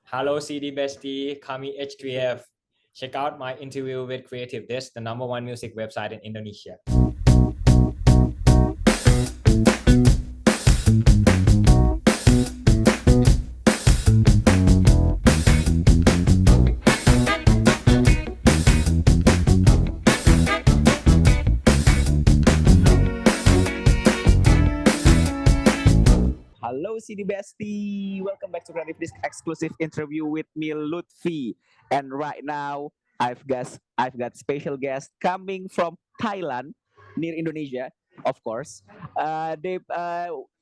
Hello, CD Bestie, kami H3F. Check out my interview with CreativeDisc, the #1 music website in Indonesia. Hello, CD Bestie. Welcome back to CreativeDisc exclusive interview with me, Luthfi. And right now, I've got special guest coming from Thailand, near Indonesia, of course. They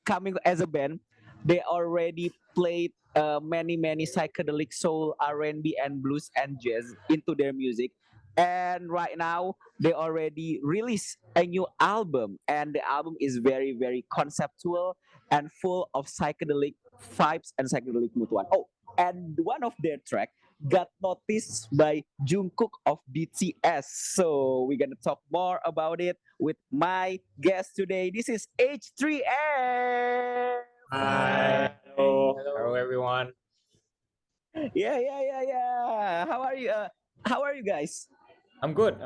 coming as a band. They already played many psychedelic soul, R&B, and blues and jazz into their music. And right now, they already released a new album, and the album is very conceptual and full of psychedelic vibes and psychedelic mutuan. Oh, and one of their track got noticed by Jungkook of BTS. So we're gonna talk more about it with my guest today. This is H3F. Hi, hello everyone. Yeah. How are you guys? I'm good,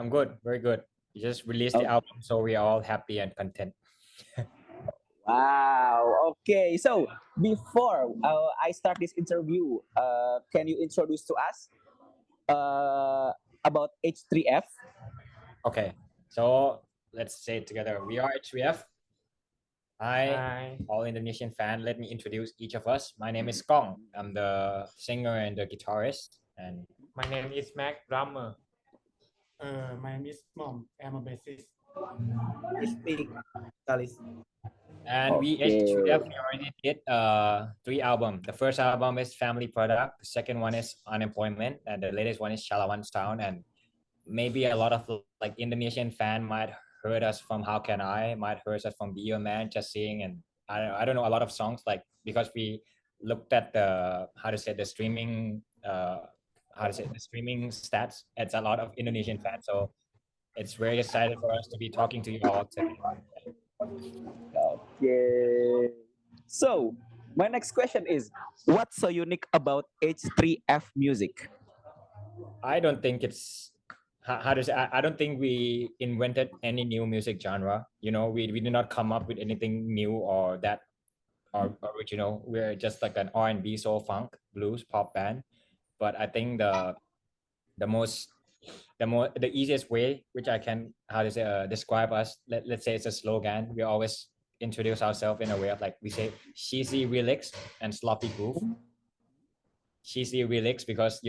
very good. We just released the Oh, album, so we are all happy and content. wow. Okay. So before I start this interview, can you introduce to us about H3F? Okay, so let's say it together. We are H3F. Hi, Hi, all Indonesian fan. Let me introduce each of us. My name is Gong. I'm the singer and the guitarist, and my name is Mac, drummer. My name is Mhom. I'm a bassist. Speak, Talis. And we Okay. H3F we already did 3 albums. The first album is Family Product. The second one is Unemployment, and the latest one is Chalawan Sound. And maybe a lot of like Indonesian fan might heard us from How Can I, might heard us from Be Your Man, Just Sing, and I don't know, a lot of songs, like because we looked at the the streaming the streaming stats. It's a lot of Indonesian fans, so it's very excited for us to be talking to you all today. Okay. So, my next question is, what's so unique about H3F music? I don't think it's how to say. I don't think we invented any new music genre. We did not come up with anything new or that or original. We're just like an R&B, soul, funk, blues, pop band. But I think the most the easiest way which I can describe us. Let's say it's a slogan. We always introduce ourselves in a way of like we say cheesy lyrics and sloppy groove. Cheesy lyrics because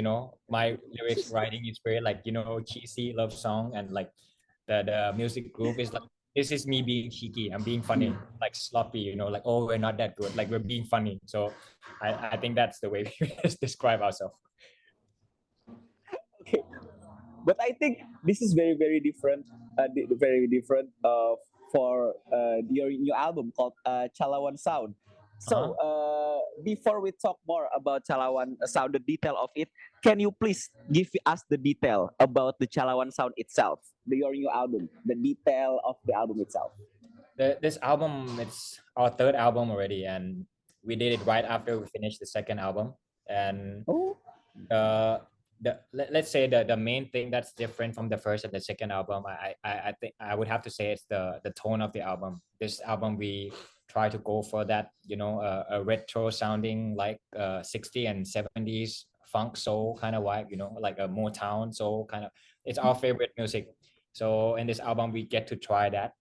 my lyrics writing is very like cheesy love song, and like the music group is like this is me being cheeky, I'm being funny, like sloppy, like, oh, we're not that good, like we're being funny. So I think that's the way we describe ourselves. Okay. But I think this is very different, very different for your new album called Chalawan Sound. So, before we talk more about Chalawan Sound, the detail of it, can you please give us the detail about the Chalawan Sound itself, your new album, the detail of the album itself? This album, it's our third album already, and we did it right after we finished the second album. And Oh, let's say the main thing that's different from the first and the second album, I think I would have to say it's the tone of the album. This album we try to go for that a retro sounding like 60s and 70s funk soul kind of vibe, like a Motown soul kind of. It's our favorite music. So in this album we get to try that,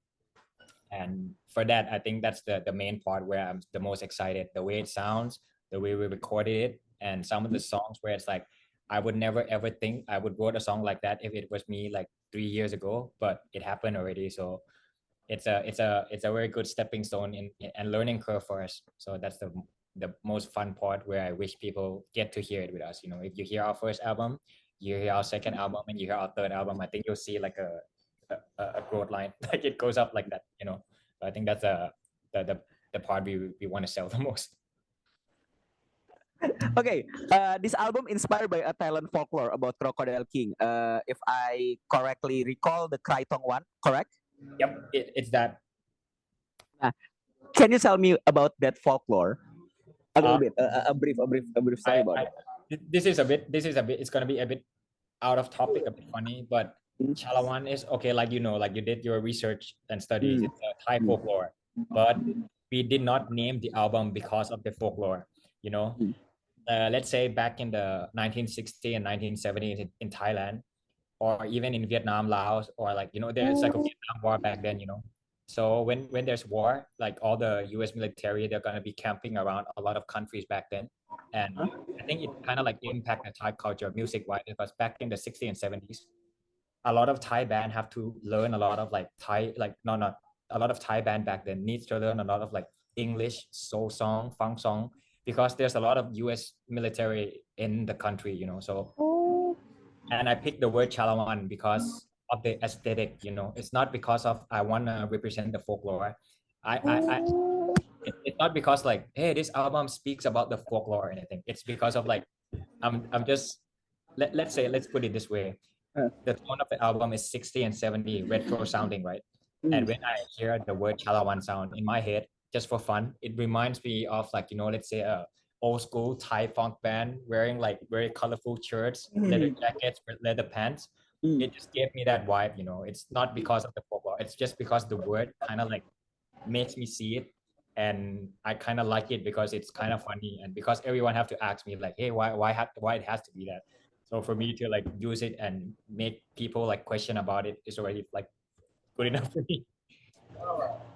and for that I think that's the main part where I'm the most excited. The way it sounds, the way we recorded it, and some of the songs where it's like I would never ever think I would wrote a song like that if it was me like 3 years ago, but it happened already. So it's a very good stepping stone in and learning curve for us. So that's the most fun part, where I wish people get to hear it with us. If you hear our first album, you hear our second album, and you hear our third album, I think you'll see like a growth line, like it goes up like that. So I think that's the part we want to sell the most. okay. This album inspired by a Thailand folklore about Crocodile King. If I correctly recall, the Kraitong one, correct? Yep, it's that. Can you tell me about that folklore? A little Uh, bit, a brief story about I it. this is a bit. It's gonna be a bit out of topic, a bit funny, but Chalawan is okay. Like like you did your research and studies. It's a Thai folklore, but we did not name the album because of the folklore. Let's say back in the 1960s and 1970s in Thailand, or even in Vietnam, Laos, or there's like a Vietnam War back then. So when there's war, like all the U.S. military, they're gonna be camping around a lot of countries back then, and I think it kind of like impacted Thai culture music wise, because back in the 60s and 70s, a lot of Thai band have to learn a lot of like Thai, like not a lot of Thai band back then needs to learn a lot of like English soul song, funk song, because there's a lot of U.S. military in the country. So and I picked the word Chalawan because of the aesthetic. It's not because of I want to represent the folklore. I it's not because like, hey, this album speaks about the folklore or anything. It's because of like I'm just let's put it this way. The tone of the album is 60 and 70 retro sounding, right? And when I hear the word Chalawan sound in my head, just for fun, it reminds me of like, let's say a old school Thai funk band wearing like very colorful shirts, leather jackets, leather pants. It just gave me that vibe. It's not because of the folklore. It's just because the word kind of like makes me see it, and I kind of like it because it's kind of funny, and because everyone have to ask me like, hey, why it has to be that. So for me to like use it and make people like question about it is already like good enough for me.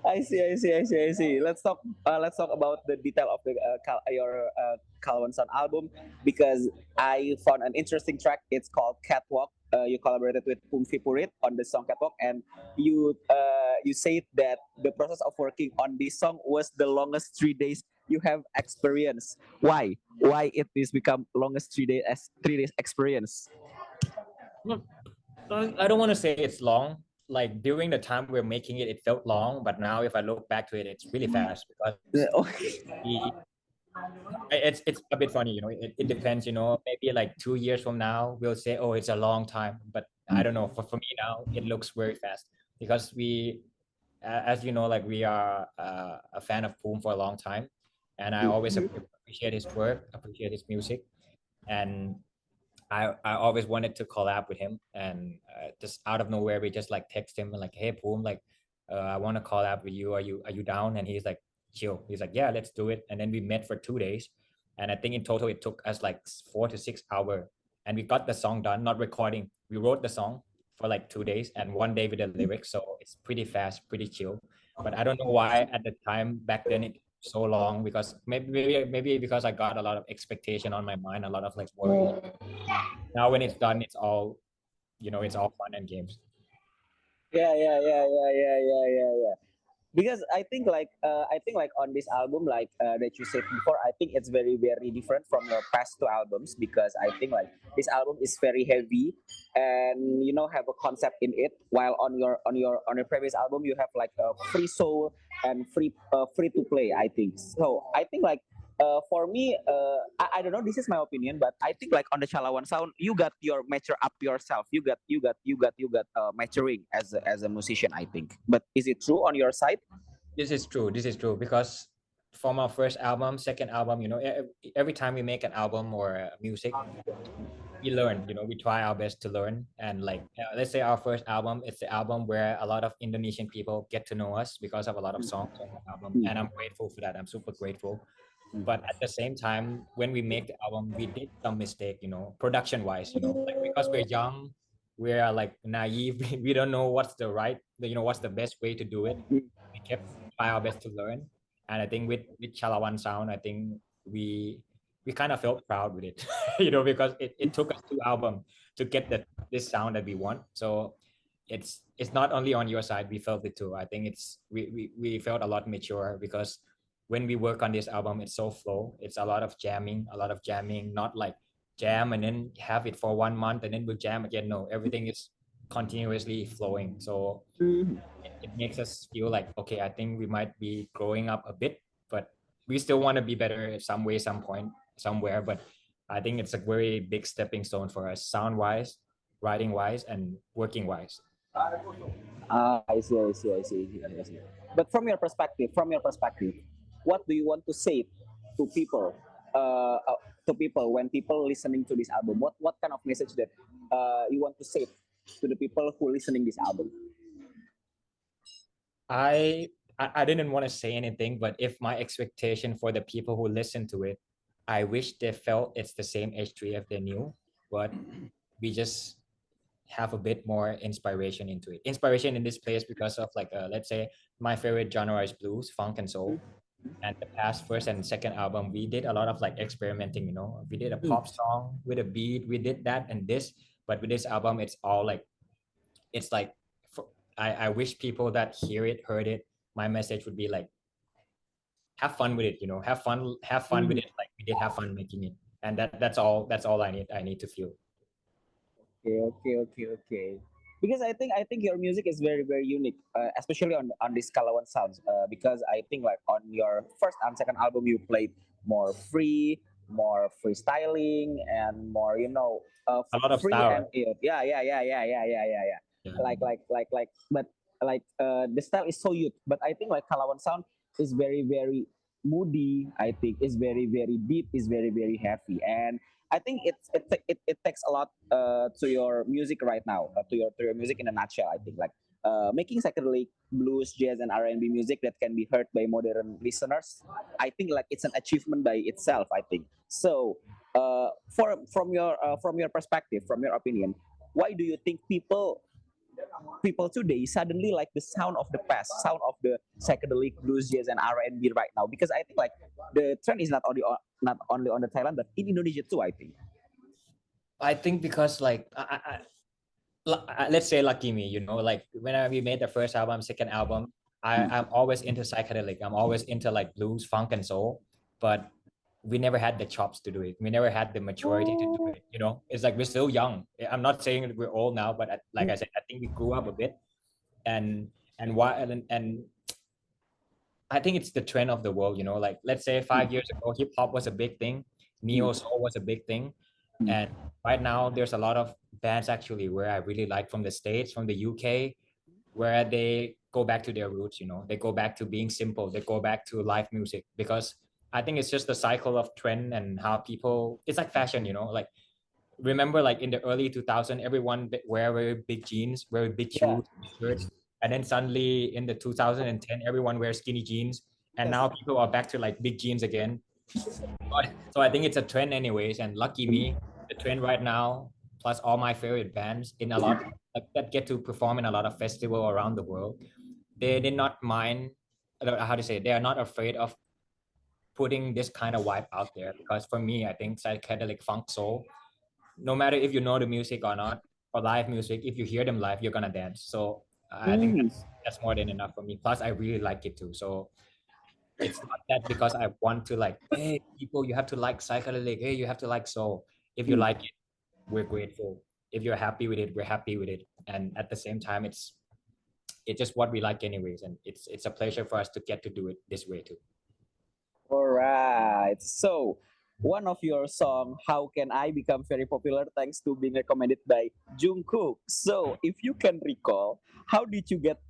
I see, I see, I see, I see. Let's talk about the detail of your Calvin Son album, because I found an interesting track. It's called Catwalk. You collaborated with Purit on the song Catwalk, and you said that the process of working on this song was the longest 3 days you have experienced. Why? Why it is become longest 3 days as 3 days experience? I don't want to say it's long. Like during the time we're making it, it felt long, but now if I look back to it, it's really fast because we, it's a bit funny. It depends. Maybe like 2 years from now, we'll say, oh, it's a long time. But I don't know. For me now, it looks very fast because as you know, like we are a fan of Poom for a long time, and I always appreciate his work, appreciate his music, and I always wanted to collab with him, and just out of nowhere we just like text him and like, hey Poom, like I want to collab with you. Are you down? And he's like, chill. He's like, yeah, let's do it. And then we met for 2 days, and I think in total it took us like 4 to 6 hours, and we got the song done. Not recording. We wrote the song for like 2 days and one day with the lyrics, so it's pretty fast, pretty chill. But I don't know why at the time back then it so long, because maybe because I got a lot of expectation on my mind, a lot of like worry. Now when it's done, it's all fun and games. Yeah. Because I think like on this album, like that you said before, I think it's very different from your past two albums, because I think like this album is very heavy and have a concept in it, while on your previous album you have like a free soul and free to play, I think. So I think like for me, I don't know, this is my opinion, but I think like on the Chalawan sound you got your mature up yourself, you got maturing as a musician, I think. But is it true on your side? This is true because from our first album, second album, every time we make an album or music, we learn. We try our best to learn. And like, let's say our first album, it's the album where a lot of Indonesian people get to know us because of a lot of songs on the album, and I'm grateful for that. I'm super grateful. But at the same time, when we make the album, we did some mistake, production wise, like because we're young, we're like naive. We don't know what's the right, what's the best way to do it. We kept try our best to learn, and I think with Chalawan sound, I think we kind of felt proud with it, because it took us 2 albums to get this sound that we want. So it's not only on your side, we felt it too. I think we felt a lot mature, because when we work on this album, it's so flow. It's a lot of jamming, not like jam and then have it for 1 month and then we'll jam again. No, everything is continuously flowing. So it makes us feel like, okay, I think we might be growing up a bit, but we still want to be better some way, some point, somewhere. But I think it's a very big stepping stone for us, sound wise, writing wise, and working wise. I see. But from your perspective, what do you want to say to people? to people when people listening to this album? What kind of message that you want to say to the people who listening this album? I didn't want to say anything, but if my expectation for the people who listen to it, I wish they felt it's the same H3 if they knew, but we just have a bit more inspiration into it. Inspiration in this place because of like let's say my favorite genre is blues, funk, and soul. And the past first and second album, we did a lot of like experimenting. You know, we did a pop song with a beat, we did that and this. But with this album, it's all like, it's like, I wish people that heard it, my message would be like, have fun with it. You know, have fun with it. Like we did have fun making it, and that's all I need to feel. Okay. Because I think your music is very unique, especially on this Kalawan sounds. Because I think like on your first and second album you played more free, more freestyling, and more A lot of free style, and yeah. yeah. But like the style is so youth. But I think like Kalawan sound is very moody. I think is very deep. Is very heavy and I think it takes a lot to your music right now, to your music in a nutshell. I think like making psychedelic blues, jazz, and R&B music that can be heard by modern listeners. I think like it's an achievement by itself. I think so. From your perspective, from your opinion, why do you think people today suddenly like the sound of the past, sound of the psychedelic blues, jazz, and R&B right now? Because I think like the trend is not only on the Thailand but in Indonesia too. I think because like let's say lucky me, you know, like when we made the first album, second album, I'm always into psychedelic. I'm always into like blues, funk, and soul, but we never had the chops to do it. We never had the maturity to do it. You know, it's like we're still young. I'm not saying that we're old now, but like I said, I think we grew up a bit, and and I think it's the trend of the world. You know, like let's say 5 years ago, hip hop was a big thing, neo soul was a big thing, and right now there's a lot of bands actually where I really like from the States, from the UK, where they go back to their roots. You know, they go back to being simple. They go back to live music because I think it's just the cycle of trend and how people. It's like fashion. You know, like remember like in the early 2000 everyone wear very big jeans, very big Yeah. shoes, shirts, and then suddenly in the 2010 everyone wears skinny jeans, and now people are back to like big jeans again. So I think it's a trend anyways, and lucky me, the trend right now, plus all my favorite bands in a lot like, that get to perform in a lot of festival around the world, they did not mind, how to say, they are not afraid of putting this kind of vibe out there, because for me I think psychedelic funk soul, no matter if you know the music or not, or live music, if you hear them live, you're gonna dance. So I think that's more than enough for me. Plus, I really like it too. So it's not that because I want to like, hey, people, you have to like psychedelic. Hey, you have to like soul. If you like it, we're grateful. If you're happy with it, we're happy with it. And at the same time, it's just what we like anyways, and it's a pleasure for us to get to do it this way too. All right. So, one of your song, "How Can I," become very popular thanks to being recommended by Jungkook. So, if you can recall, how did you get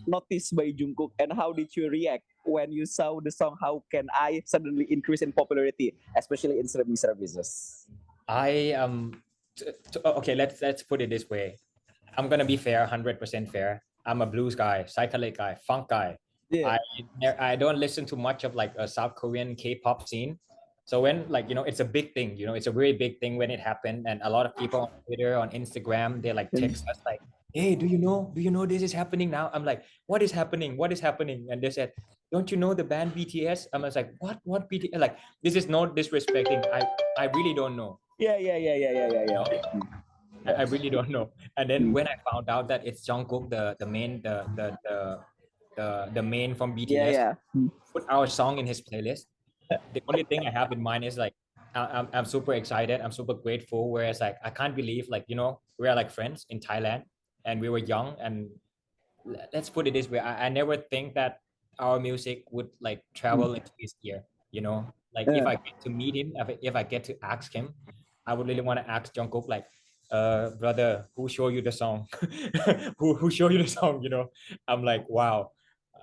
noticed by Jungkook, and how did you react when you saw the song "How Can I" suddenly increase in popularity, especially in streaming services? I okay, let's put it this way. I'm gonna be fair, 100% fair. I'm a blues guy, psychedelic guy, funk guy. Yeah. I don't listen to much of like a South Korean K-pop scene. So when like it's a big thing, it's a very big thing when it happened, and a lot of people on Twitter, on Instagram, they like text us like, "Hey, do you know this is happening now?" I'm like, "What is happening? What is happening?" And they said, "Don't you know the band BTS?" I was like, "What BTS?" Like this is not disrespecting. I really don't know. Yeah. I really don't know. And then when I found out that it's Jungkook, the main the main from BTS, Yeah. put our song in his playlist. The only thing I have in mind is like I'm super excited. I'm super grateful. Whereas like I can't believe like we are like friends in Thailand and we were young, and let's put it this way. I never think that our music would like travel into his ear. Like if I get to meet him, if I get to ask him, I would really want to ask Jungkook like, brother, who showed you the song? who showed you the song? I'm like, wow.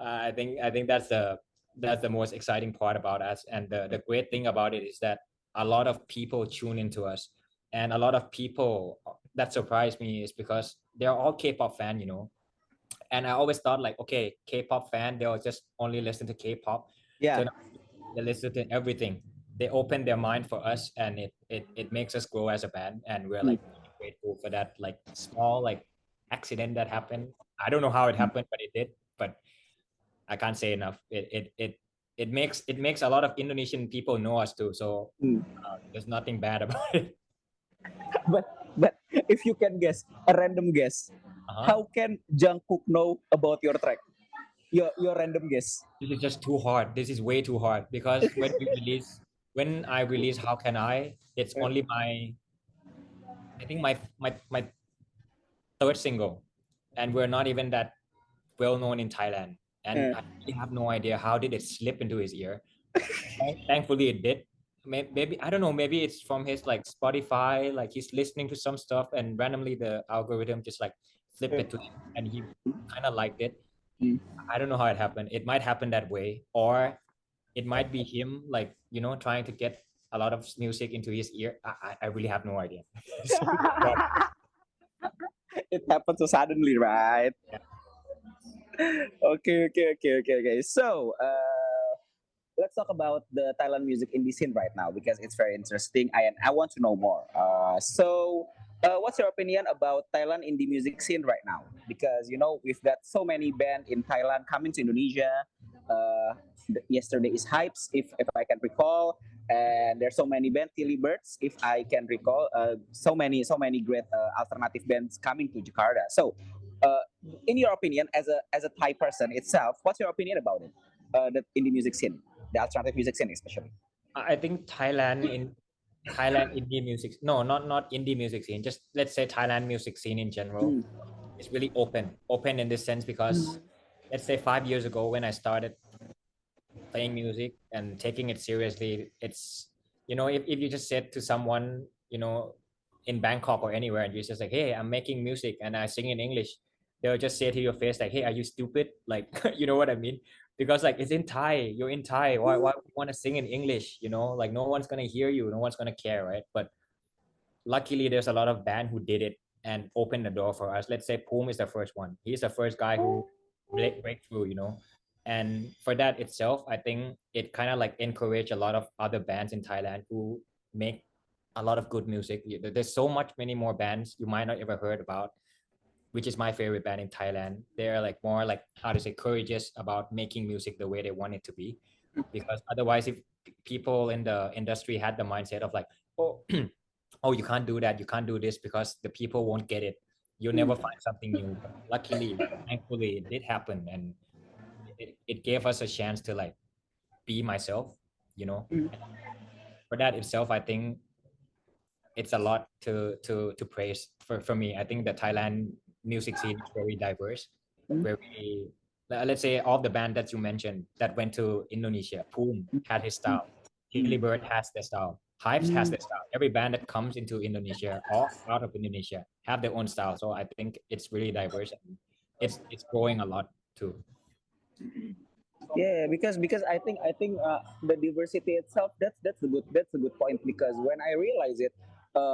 I think that's the most exciting part about us, and the great thing about it is that a lot of people tune into us, and a lot of people that surprised me is because they're all K-pop fan, you know. And I always thought like, okay, K-pop fan, they'll just only listen to K-pop. Yeah. They listen to everything. They open their mind for us, and it makes us grow as a band, and we're like grateful for that like small like accident that happened. I don't know how it happened, but it did. But I can't say enough. It makes a lot of Indonesian people know us too. So there's nothing bad about it. But if you can guess, a random guess, how can Jungkook know about your track? Your random guess. This is just too hard. This is way too hard because when I release How Can I, it's only I think my third single, and we're not even that well known in Thailand, and I really have no idea how did it slip into his ear. Thankfully it did. Maybe I don't know, maybe it's from his like Spotify, like he's listening to some stuff and randomly the algorithm just like flipped it to him and he kind of liked it. I don't know how it happened. It might happen that way, or it might be him like, you know, trying to get a lot of music into his ear. I really have no idea. It happened so suddenly, right? Okay. So let's talk about the Thailand music indie scene right now because it's very interesting and I want to know more. What's your opinion about Thailand indie music scene right now? Because you know we've got so many bands in Thailand coming to Indonesia. Yesterday is Hypes, if I can recall, and there's so many bands, Tilly Birds, if I can recall. So many great alternative bands coming to Jakarta. So, in your opinion, as a Thai person itself, what's your opinion about it? The indie music scene, the alternative music scene, especially. I think Thailand indie music, no, not indie music scene, just let's say Thailand music scene in general is really open in this sense because let's say 5 years ago when I started playing music and taking it seriously, it's, you know, if you just said to someone, you know, in Bangkok or anywhere and you're just like, hey, I'm making music and I sing in English, they'll just say to your face like, hey, are you stupid? Like, you know what I mean? Because like it's in Thai, you're in Thai, why would you want to sing in English? You know, like no one's gonna hear you, no one's gonna care, right? But luckily there's a lot of band who did it and opened the door for us. Let's say Mhom is the first one. He's the first guy who break through, you know. And for that itself, I think it kind of like encouraged a lot of other bands in Thailand who make a lot of good music. There's so much many more bands you might not ever heard about, which is my favorite band in Thailand. They're like more like how to say courageous about making music the way they want it to be, because otherwise, if people in the industry had the mindset of like, oh, oh, you can't do that, you can't do this because the people won't get it. You'll never find something new. But luckily, thankfully, it did happen, and it gave us a chance to like be myself, you know. For that itself, I think it's a lot to praise for me. I think the Thailand music scene is very diverse, very, let's say all the band that you mentioned that went to Indonesia. Poom had his style, Hilly Bird has their style, Hypes has their style. Every band that comes into Indonesia or out of Indonesia have their own style. So I think it's really diverse and it's growing a lot too. Yeah, because I think the diversity itself, that's a good point because when I realize it,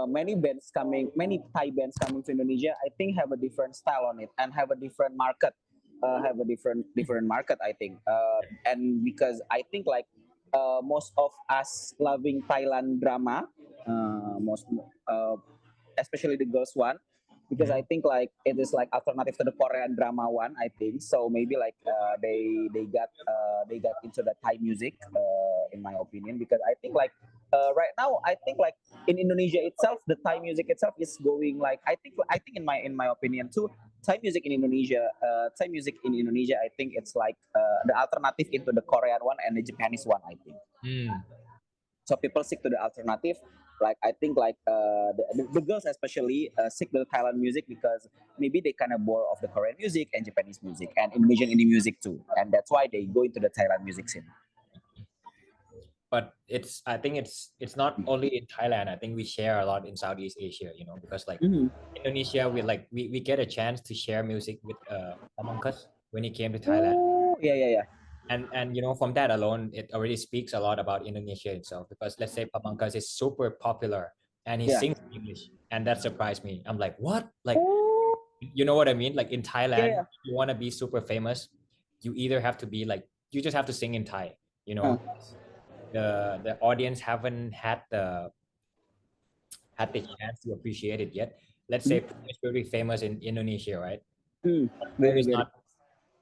many Thai bands coming to Indonesia, I think have a different style on it and have a different market, have a different market, I think, and because I think like most of us loving Thailand drama, most especially the girls one, because I think like it is like alternative to the Korean drama one. I think so. Maybe like they got into the Thai music, in my opinion, because I think like right now I think like in Indonesia itself, the Thai music itself is going like I think in my opinion too. Thai music in Indonesia, I think it's like the alternative into the Korean one and the Japanese one. I think. So people stick to the alternative. Like I think like the girls especially stick to the Thailand music because maybe they kind of bore of the Korean music and Japanese music and Indonesian indie music too, and that's why they go into the Thailand music scene. But I think it's not only in Thailand. I think we share a lot in Southeast Asia, you know, because like Indonesia, we get a chance to share music with among us when he came to Thailand. Oh, yeah. and you know, from that alone, it already speaks a lot about Indonesia itself. Because let's say Pamangkas is super popular and he Yeah. sings English, and that surprised me. I'm like, what? Like, Oh, you know what I mean? Like in Thailand, yeah. if you want to be super famous, you either have to be like, you just have to sing in Thai. You Uh, know, the audience haven't had the chance to appreciate it yet. Let's say Pum is very famous in Indonesia, right? Pum very, is very.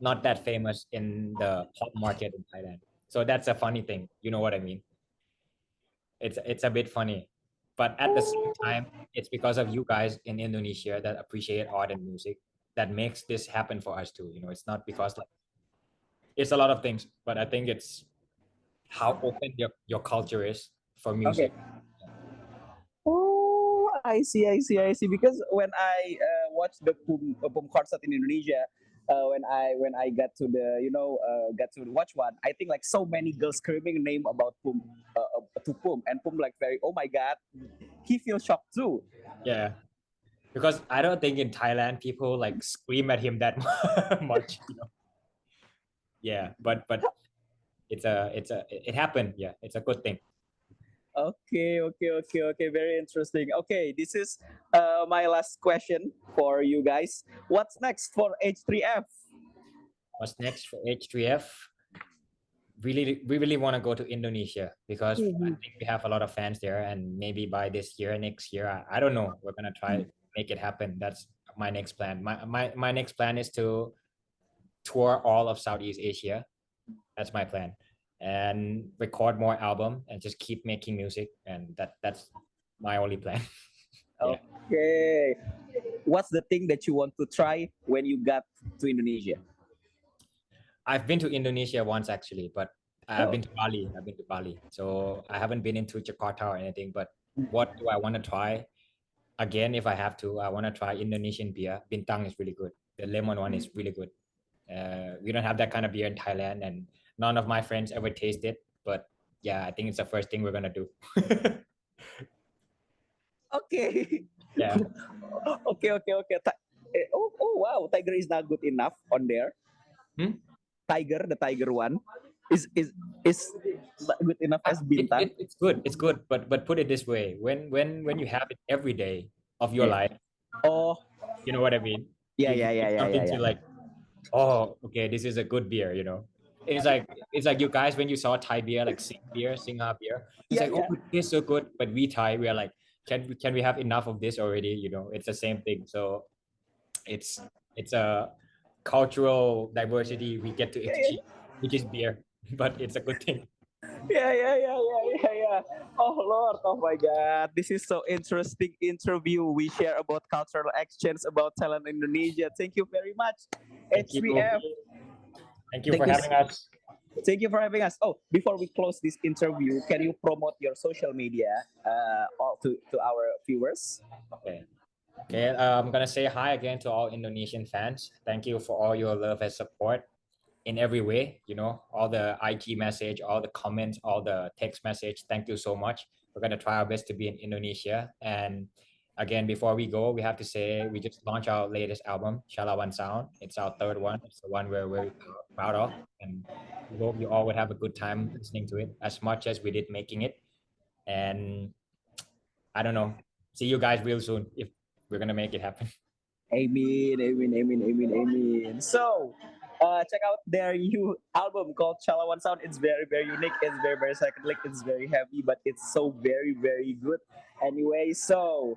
not that famous in the pop market in Thailand. So that's a funny thing. You know what I mean? It's a bit funny, but at the same time, it's because of you guys in Indonesia that appreciate art and music that makes this happen for us too. You know, it's not because like it's a lot of things, but I think it's how open your culture is for Okay. music. Oh, I see. Because when I watched the Pum concert in Indonesia, when I got to the got to watch one, I think like so many girls screaming name about Pum to Pum, and Pum like very, oh my god, he feels shocked too. Yeah, because I don't think in Thailand people like scream at him that much. You know? Yeah, but it happened. Yeah, it's a good thing. Okay. Very interesting. Okay, this is my last question for you guys. What's next for H3F? What's next for H3F? We really want to go to Indonesia because I think we have a lot of fans there, and maybe by this year, next year, I don't know. We're gonna try make it happen. That's my next plan. My next plan is to tour all of Southeast Asia. That's my plan, and record more album and just keep making music. And that's my only plan. Yeah. Okay. What's the thing that you want to try when you got to Indonesia? I've been to Indonesia once actually, but I've been to Bali. I've been to Bali. So I haven't been into Jakarta or anything, but what do I want to try? Again, if I have to, I want to try Indonesian beer. Bintang is really good. The lemon one is really good. We don't have that kind of beer in Thailand, and none of my friends ever tasted. But yeah, I think it's the first thing we're gonna do. Okay. Yeah, Okay. Oh wow, Tiger is not good enough on there. Hmm? The Tiger one, is not good enough as Bintang. it's good. It's good, but put it this way: when you have it every day of your Yeah. life, Oh, you know what I mean. yeah, You yeah, yeah, get yeah, yeah, something to yeah. like, oh, okay, this is a good beer, you know. It's like you guys when you saw Thai beer like Singha beer, it's Yeah, like, oh, yeah. it tastes so good, but we Thai we are like, can we have enough of this already? You know, it's the same thing. So it's it's a cultural diversity we get to exchange, which is beer, but it's a good thing. Yeah. Oh Lord, oh my God, this is so interesting interview. We share about cultural exchange about Thailand, Indonesia. Thank you very much, Thank you, H3F. thank you Thank for you, having us. thank you for having us. Oh, before we close this interview, can you promote your social media to our viewers? Okay. Okay, I'm gonna say hi again to all Indonesian fans. Thank you for all your love and support in every way. You know, all the IG message, all the comments, all the text message. Thank you so much. We're gonna try our best to be in Indonesia. And again, before we go, we have to say we just launched our latest album, Shalawan Sound. It's our third one. It's the one we're very proud of, and we hope you all would have a good time listening to it as much as we did making it. And I don't know. See you guys real soon if we're gonna make it happen. Amen. So, check out their new album called Chalawan Sound. It's very, very unique. It's very, very psychedelic. It's very heavy, but it's so very, very good. Anyway, so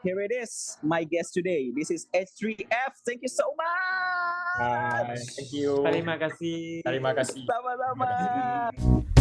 here it is. My guest today. This is H3F. Thank you so much. Bye. Thank you. Terima kasih. Terima kasih. Terima kasih. Sama-sama.